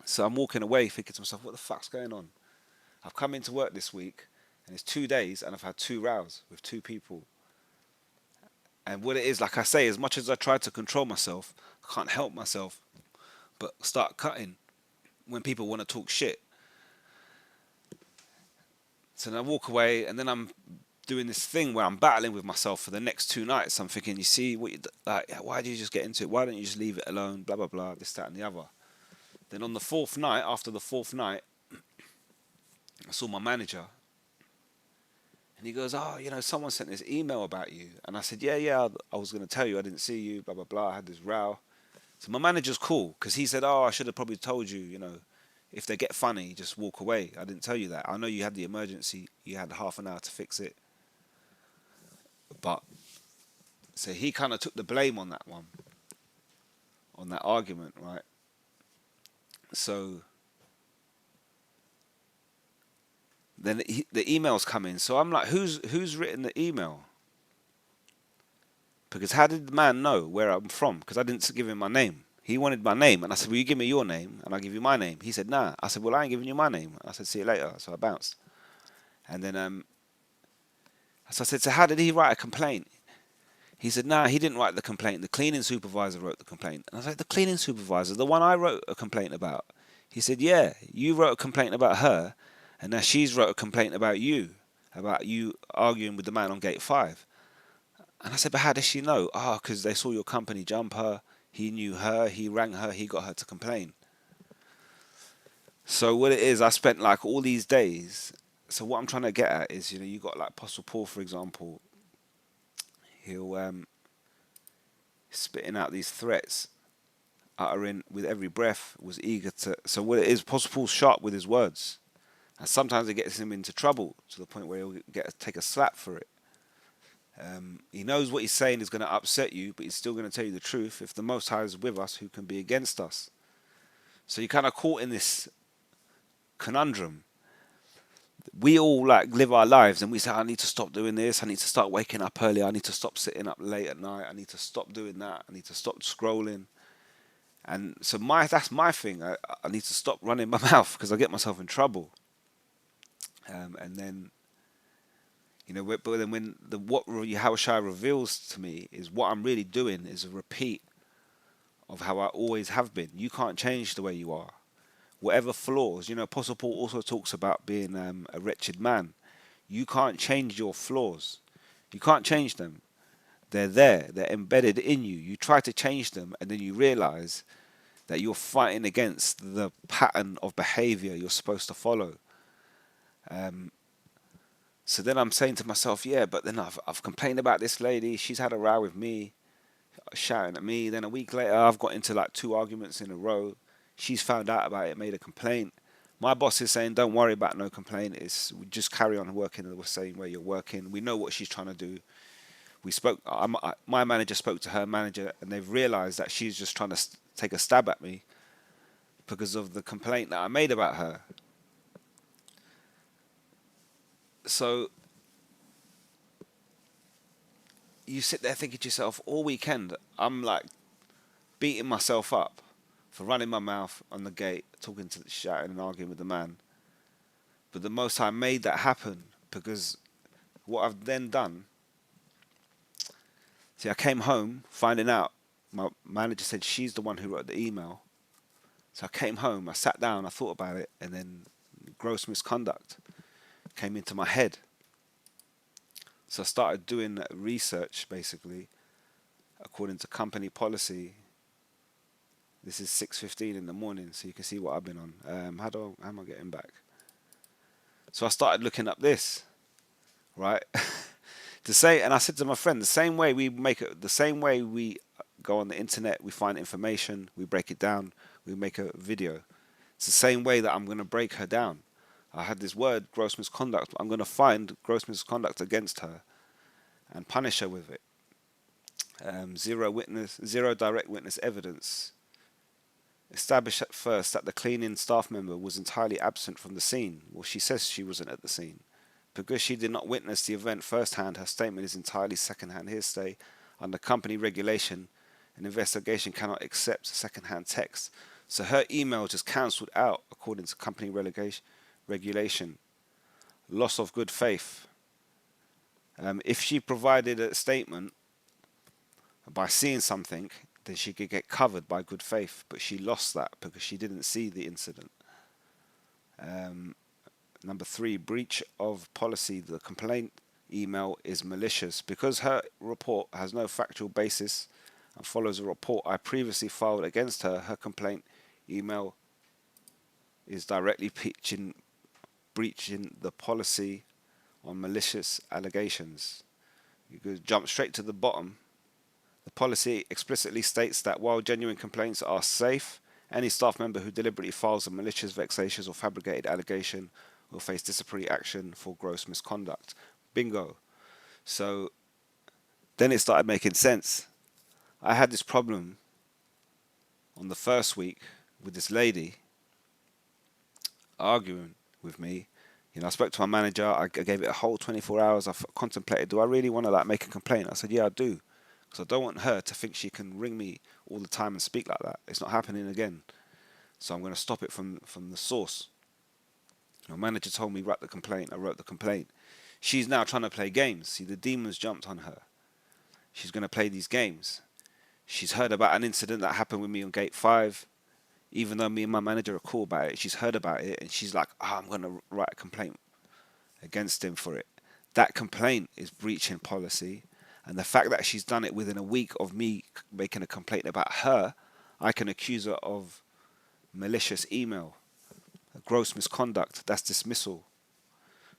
S1: So I'm walking away thinking to myself, what the fuck's going on? I've come into work this week, and it's 2 days, and I've had 2 rows with 2 people. And what it is, like I say, as much as I try to control myself, I can't help myself but start cutting when people want to talk shit. So then I walk away, and then I'm doing this thing where I'm battling with myself for the next 2 nights. I'm thinking, you see, why do you just get into it? Why don't you just leave it alone? Blah, blah, blah, this, that, and the other. Then on the 4th night, after the 4th night, I saw my manager. And he goes, someone sent this email about you. And I said, yeah, I was going to tell you, I didn't see you, blah, blah, blah. I had this row. So my manager's cool, because he said, I should have probably told you, if they get funny, just walk away. I didn't tell you that. I know you had the emergency. You had half an hour to fix it. But, so he kind of took the blame on that one, on that argument, right? So then the emails come in. So I'm like, who's written the email? Because how did the man know where I'm from? Because I didn't give him my name. He wanted my name. And I said, will you give me your name? And I'll give you my name. He said, nah. I said, well, I ain't giving you my name. I said, see you later. So I bounced. And then so I said, so how did he write a complaint? He said, nah, he didn't write the complaint. The cleaning supervisor wrote the complaint. And I was like, the cleaning supervisor, the one I wrote a complaint about? He said, yeah, you wrote a complaint about her, and now she's wrote a complaint about you arguing with the man on gate 5. And I said, but how does she know? Because they saw your company jump her. He knew her. He rang her. He got her to complain. So what it is, I spent like all these days. So what I'm trying to get at is, you got like Apostle Paul, for example. He'll spitting out these threats, uttering with every breath, was eager to. So what it is, Apostle Paul's sharp with his words, and sometimes it gets him into trouble to the point where he'll take a slap for it. He knows what he's saying is going to upset you, but he's still going to tell you the truth. If the Most High is with us, who can be against us? So you're kind of caught in this conundrum. We all like live our lives and we say, I need to stop doing this. I need to start waking up early. I need to stop sitting up late at night. I need to stop doing that. I need to stop scrolling. And so that's my thing. I need to stop running my mouth because I get myself in trouble. And then, but then when what Yahushua reveals to me is what I'm really doing is a repeat of how I always have been. You can't change the way you are. Whatever flaws, Apostle Paul also talks about being a wretched man. You can't change your flaws. You can't change them. They're there. They're embedded in you. You try to change them, and then you realize that you're fighting against the pattern of behavior you're supposed to follow. Um, so then I'm saying to myself, yeah, but then I've complained about this lady. She's had a row with me, shouting at me. Then a week later, I've got into like 2 arguments in a row. She's found out about it, made a complaint. My boss is saying, don't worry about no complaint. It's we just carry on working the same way you're working. We know what she's trying to do. We spoke. My manager spoke to her manager, and they've realised that she's just trying to take a stab at me because of the complaint that I made about her. So you sit there thinking to yourself all weekend, I'm like beating myself up for running my mouth on the gate, talking to shouting and arguing with the man. But the Most High made that happen because what I've then done. See, I came home finding out my manager said she's the one who wrote the email. So I came home, I sat down, I thought about it, and then gross misconduct came into my head. So I started doing research basically according to company policy. This is 6:15 in the morning, so you can see what I've been on. How am I getting back? So I started looking up this, right? And I said to my friend, the same way we go on the internet, we find information, we break it down, we make a video. It's the same way that I'm going to break her down. I had this word, gross misconduct. I'm going to find gross misconduct against her and punish her with it. Zero direct witness evidence. Established at first that the cleaning staff member was entirely absent from the scene. Well, she says she wasn't at the scene. Because she did not witness the event firsthand, her statement is entirely second-hand hearsay. Under company regulation, an investigation cannot accept second-hand text. So her email just cancelled out according to company regulation. Loss of good faith. If she provided a statement by seeing something, then she could get covered by good faith. But she lost that because she didn't see the incident. Number 3, breach of policy. The complaint email is malicious. Because her report has no factual basis and follows a report I previously filed against her, her complaint email is directly breaching the policy on malicious allegations. You could jump straight to the bottom. The policy explicitly states that while genuine complaints are safe, any staff member who deliberately files a malicious, vexatious, or fabricated allegation will face disciplinary action for gross misconduct. Bingo. So then it started making sense. I had this problem on the first week with this lady arguing with me. I spoke to my manager. I gave it a whole 24 hours. I contemplated, do I really want to make a complaint? I said, yeah, I do. Because I don't want her to think she can ring me all the time and speak like that. It's not happening again. So I'm going to stop it from the source. My manager told me write the complaint. I wrote the complaint. She's now trying to play games. See, the demons jumped on her. She's going to play these games. She's heard about an incident that happened with me on Gate 5. Even though me and my manager are cool about it, she's heard about it and she's like, I'm going to write a complaint against him for it. That complaint is breaching policy. And the fact that she's done it within a week of me making a complaint about her, I can accuse her of malicious email, gross misconduct. That's dismissal.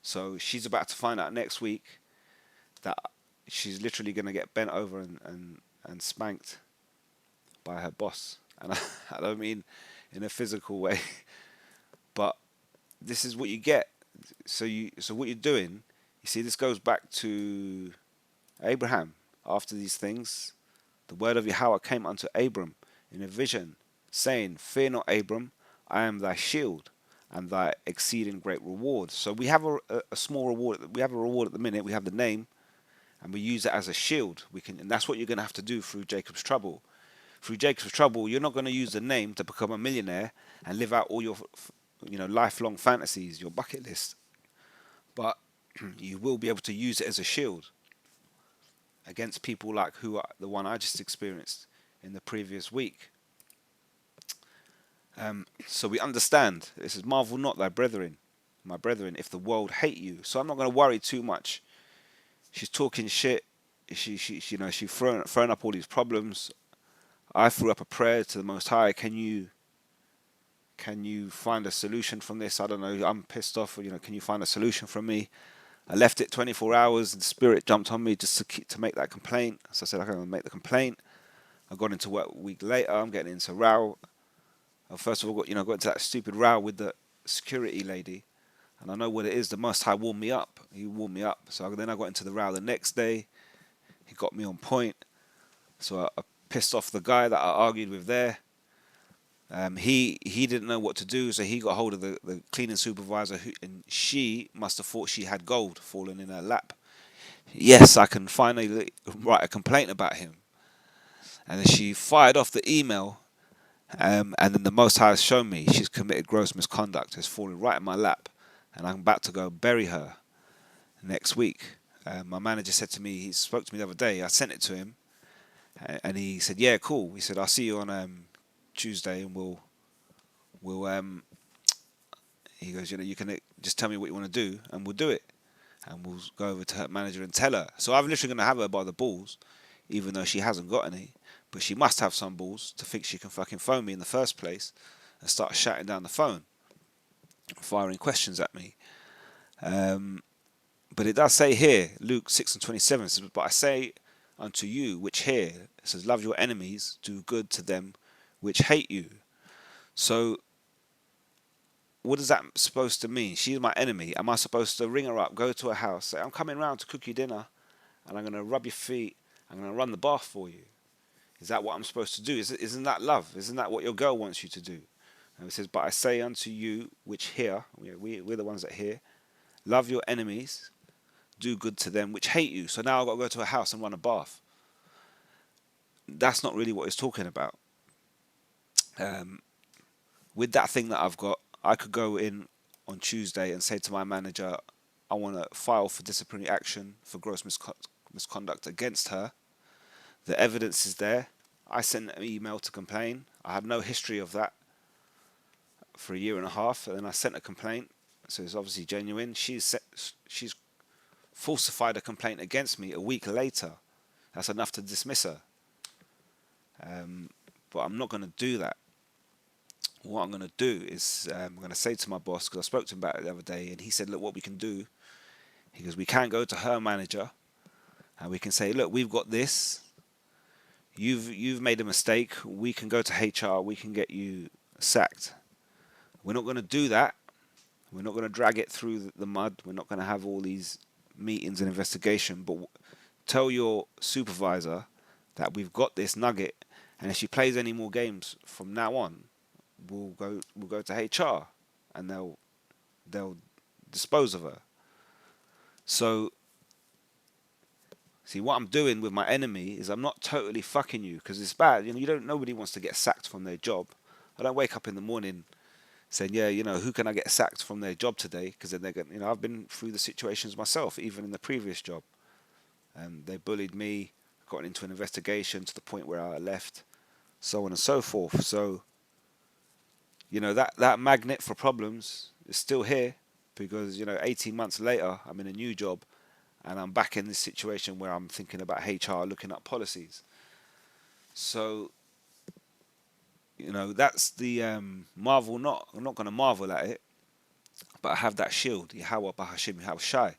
S1: So she's about to find out next week that she's literally going to get bent over and spanked by her boss. And I don't mean in a physical way, but this is what you get. So what you're doing, you see, this goes back to Abraham. After these things, the word of Yahweh came unto Abram in a vision, saying, fear not, Abram, I am thy shield and thy exceeding great reward. So we have a small reward. We have a reward at the minute. We have the name, and we use it as a shield. And that's what you're going to have to do through Jacob's trouble. Through Jacob's trouble, you're not going to use the name to become a millionaire and live out all your, lifelong fantasies, your bucket list. but you will be able to use it as a shield against people like who are the one I just experienced in the previous week. So we understand this is marvel not thy brethren, my brethren, if the world hate you. So I'm not going to worry too much. She's talking shit. She throwing up all these problems. I threw up a prayer to the Most High. Can you find a solution from this? I don't know. I'm pissed off. Can you find a solution from me? I left it 24 hours, and the spirit jumped on me just to make that complaint. So I said, I'm going to make the complaint. I got into work a week later. I'm getting into a row. First of all, got into that stupid row with the security lady, and I know what it is. The Most High warmed me up. He warmed me up. So then I got into the row the next day. He got me on point. So I pissed off the guy that I argued with there. He didn't know what to do, so he got hold of the cleaning supervisor, and she must have thought she had gold falling in her lap. Yes, I can finally write a complaint about him. And then she fired off the email, and then the Most High has shown me she's committed gross misconduct. It's fallen right in my lap, and I'm about to go bury her next week. My manager said to me, he spoke to me the other day. I sent it to him, and he said, "Yeah, cool." He said, "I'll see you on Tuesday, and we'll." He goes, you can just tell me what you want to do, and we'll do it, and we'll go over to her manager and tell her. So I'm literally gonna have her by the balls, even though she hasn't got any, but she must have some balls to think she can fucking phone me in the first place, and start shouting down the phone, firing questions at me. But it does say here, Luke 6:27 says, "But I say unto you which hear," it says, "love your enemies, do good to them which hate you." So what is that supposed to mean? She's my enemy. Am I supposed to ring her up, go to her house, say, "I'm coming round to cook you dinner, and I'm going to rub your feet, I'm going to run the bath for you"? Is that what I'm supposed to do? Isn't that love? Isn't that what your girl wants you to do? And it says, "But I say unto you which hear," we're the ones that hear, "love your enemies, do good to them which hate you." So now I've got to go to a house and run a bath. That's not really what it's talking about. With that thing that I've got, I could go in on Tuesday and say to my manager, "I want to file for disciplinary action for gross misconduct against her." The evidence is there. I sent an email to complain. I had no history of that for a year and a half, and then I sent a complaint. So it's obviously genuine. She's falsified a complaint against me a week later. That's enough to dismiss her. But I'm not going to do that. What I'm going to do is I'm going to say to my boss, because I spoke to him about it the other day, and he said, "Look, what we can do," he goes, "we can go to her manager, and we can say, 'Look, we've got this. You've made a mistake. We can go to HR. We can get you sacked.' We're not going to do that. We're not going to drag it through the mud. We're not going to have all these meetings and investigation. But tell your supervisor that we've got this nugget, and if she plays any more games from now on, we'll go to HR, and they'll dispose of her." So see, what I'm doing with my enemy is I'm not totally fucking you, because it's bad. Nobody wants to get sacked from their job. I don't wake up in the morning saying, "Yeah, who can I get sacked from their job today?" Because then they're going, I've been through the situations myself, even in the previous job. They bullied me, got into an investigation to the point where I left, so on and so forth. So, that magnet for problems is still here, because 18 months later I'm in a new job, and I'm back in this situation where I'm thinking about HR, looking at policies. So that's the marvel not. I'm not going to marvel at it, but I have that shield, Yahweh Bahashim Yahweh Shai.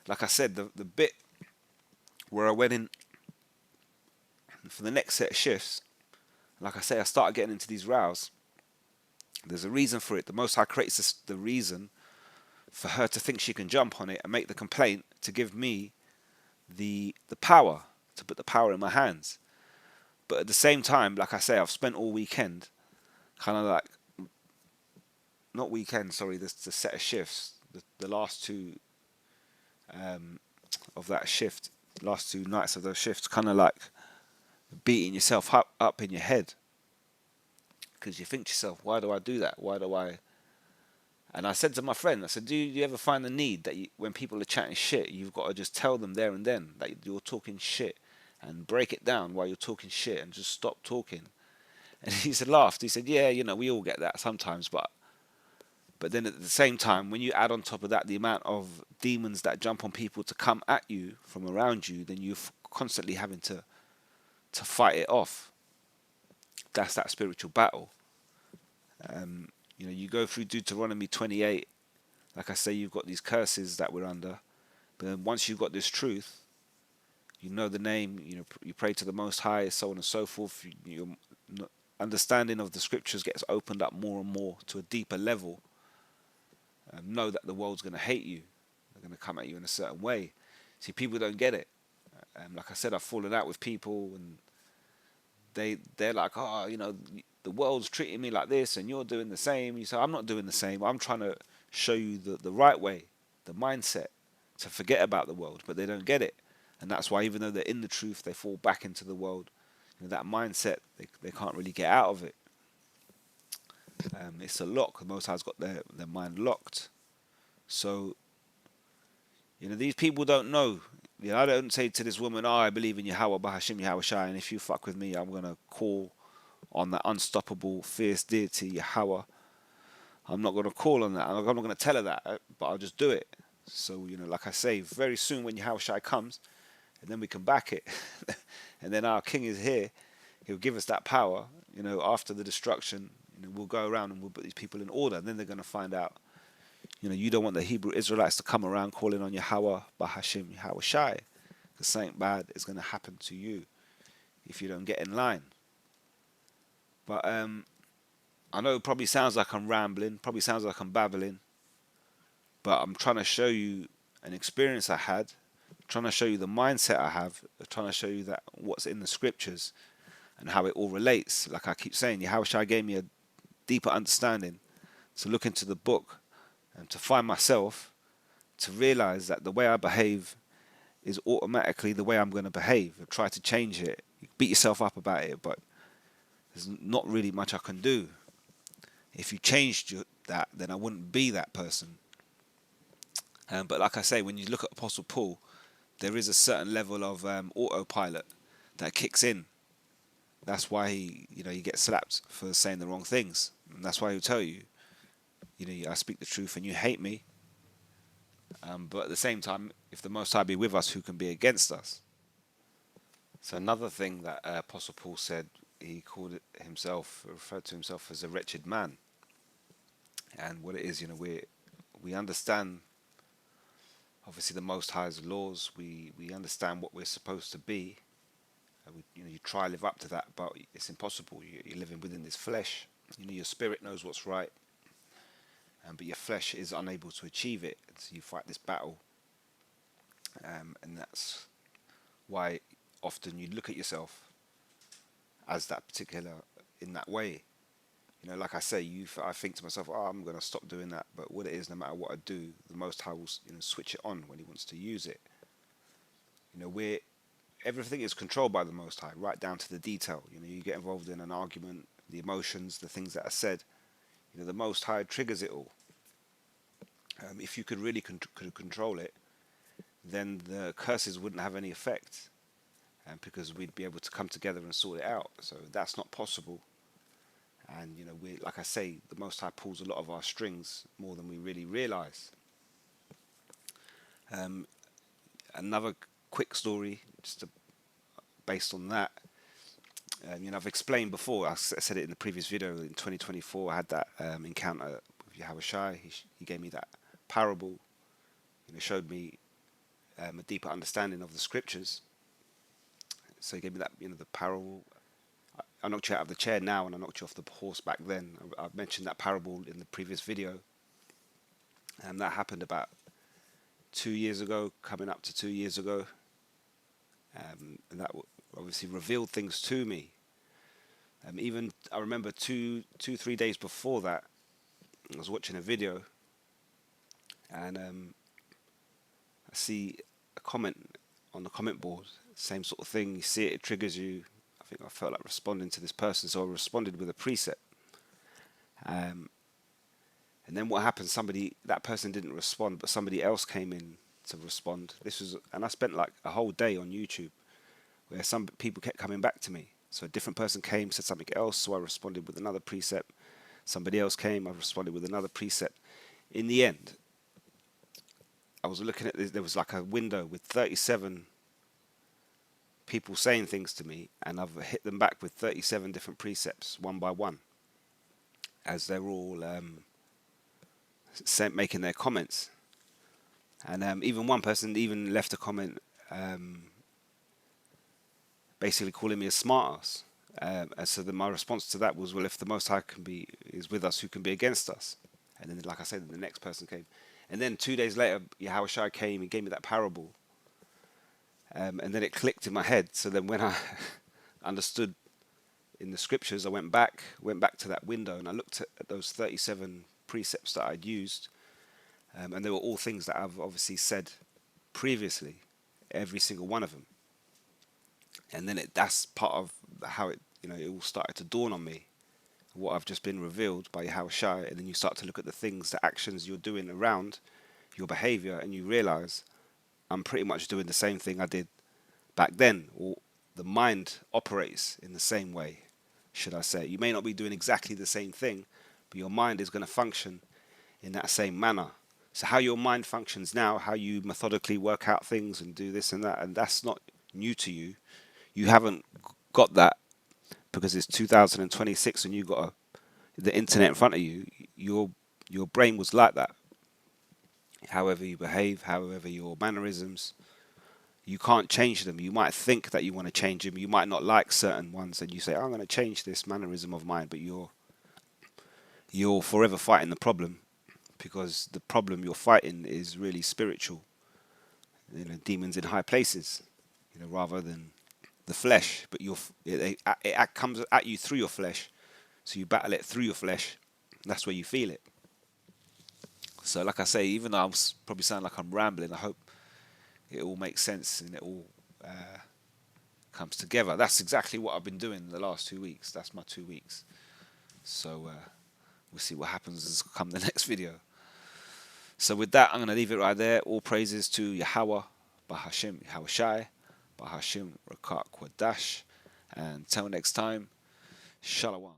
S1: Like I said, the bit where I went in for the next set of shifts, like I say, I started getting into these rows. There's a reason for it. The Most High creates the reason for her to think she can jump on it and make the complaint, to give me the power, to put the power in my hands. But at the same time, like I say, I've spent all weekend kind of like, not weekend, sorry, the set of shifts, the last two of that shift, last two nights of those shifts, kind of like beating yourself up in your head, because you think to yourself, why do I do that? Why do I And I said to my friend, I said, do you ever find the need that when people are chatting shit, you've got to just tell them there and then that you're talking shit, and break it down while you're talking shit and just stop talking? And he said, laughed. He said, yeah, we all get that sometimes, but then at the same time, when you add on top of that the amount of demons that jump on people to come at you from around you, then you're constantly having to fight it off. That's that spiritual battle. You go through Deuteronomy 28. Like I say, you've got these curses that we're under, but then once you've got this truth, you know the name, you pray to the Most High, so on and so forth. Your understanding of the scriptures gets opened up more and more to a deeper level. Know that the world's going to hate you. They're going to come at you in a certain way. See, people don't get it. Like I said, I've fallen out with people, and they're like, oh, the world's treating me like this, and you're doing the same. You say, I'm not doing the same. I'm trying to show you the right way, the mindset to forget about the world, but they don't get it. And that's why even though they're in the truth, they fall back into the world. That mindset, they can't really get out of it. It's a lock. The Most High's got their mind locked. So, these people don't know. I don't say to this woman, oh, I believe in Yahweh, Bahashim, Yahweh Shai, and if you fuck with me, I'm going to call on that unstoppable, fierce deity, Yahweh. I'm not going to call on that. I'm not going to tell her that, but I'll just do it. So, like I say, very soon when Yahweh Shai comes, and then we can back it, and then our king is here, he'll give us that power, after the destruction, we'll go around and we'll put these people in order, and then they're going to find out, you don't want the Hebrew Israelites to come around calling on Yahweh, Bahashim, Yahweh Shai, because something bad is going to happen to you if you don't get in line. But I know it probably sounds like I'm rambling, probably sounds like I'm babbling, but I'm trying to show you an experience I had, trying to show you the mindset I have, trying to show you that what's in the scriptures and how it all relates. Like I keep saying, Yahweh Shai gave me a deeper understanding to look into the book and to find myself, to realize that the way I behave is automatically the way I'm going to behave. Try to change it, you beat yourself up about it, but there's not really much I can do. If you changed that, then I wouldn't be that person. But like I say, when you look at Apostle Paul, there is a certain level of autopilot that kicks in. That's why he gets slapped for saying the wrong things. And that's why he'll tell you, I speak the truth and you hate me. But at the same time, if the Most High be with us, who can be against us? So another thing that Apostle Paul said, he referred to himself as a wretched man. And what it is, we understand, obviously, the Most High's laws. We understand what we're supposed to be. You try to live up to that, but it's impossible. You're living within this flesh. Your spirit knows what's right, but your flesh is unable to achieve it. So you fight this battle, and that's why often you look at yourself as that particular, in that way. Like I say, I think to myself, oh, I'm going to stop doing that. But what it is, no matter what I do, the Most High will switch it on when He wants to use it. Everything is controlled by the Most High, right down to the detail. You get involved in an argument, the emotions, the things that are said. The Most High triggers it all. If you could really could control it, then the curses wouldn't have any effect, because we'd be able to come together and sort it out. So that's not possible. And like I say, the Most High pulls a lot of our strings more than we really realise. Another quick story, just based on that. I've explained before. I said it in the previous video. In 2024, I had that encounter with Yahweh Shai. He gave me that parable. Showed me a deeper understanding of the scriptures. So he gave me that, the parable. I knocked you out of the chair now, and I knocked you off the horse back then. I mentioned that parable in the previous video, and that happened about 2 years ago, coming up to 2 years ago, and that obviously revealed things to me. Even I remember 3 days before that, I was watching a video, and I see a comment on the comment board, same sort of thing. You see it, it triggers you. I think I felt like responding to this person, so I responded with a precept. And And then what happened? That person didn't respond, but somebody else came in to respond. And I spent like a whole day on YouTube where some people kept coming back to me. So a different person came, said something else, so I responded with another precept. Somebody else came, I responded with another precept. In the end, I was looking at this, there was like a window with 37 people saying things to me, and I've hit them back with 37 different precepts, one by one, as they're all making their comments. And even one person even left a comment basically calling me a smartass. And so then my response to that was, well, if the Most High is with us, who can be against us? And then, like I said, the next person came. And then 2 days later, Yahushua came and gave me that parable. And then it clicked in my head. So then when I understood in the scriptures, I went back to that window and I looked at those 37 precepts that I'd used. And they were all things that I've obviously said previously, every single one of them. And then that's part of how it all started to dawn on me, what I've just been revealed by Yahushua. And then you start to look at the things, the actions you're doing around your behavior, and you realize I'm pretty much doing the same thing I did back then, or the mind operates in the same way, should I say. You may not be doing exactly the same thing, but your mind is going to function in that same manner. So how your mind functions now, how you methodically work out things and do this and that, and that's not new to you. You haven't got that because it's 2026 and you got the internet in front of you. Your brain was like that. However you behave, however your mannerisms, you can't change them. You might think that you want to change them. You might not like certain ones, and you say, "I'm going to change this mannerism of mine," but you're forever fighting the problem, because the problem you're fighting is really spiritual. Demons in high places, rather than the flesh. But it comes at you through your flesh, so you battle it through your flesh. That's where you feel it. So, like I say, even though probably sound like I'm rambling, I hope it all makes sense and it all comes together. That's exactly what I've been doing the last 2 weeks. That's my 2 weeks. So we'll see what happens as come the next video. So with that, I'm going to leave it right there. All praises to Yahweh, Bahashim Yahushai, Bahashim Rakat Kwadash. And until next time, Shalom.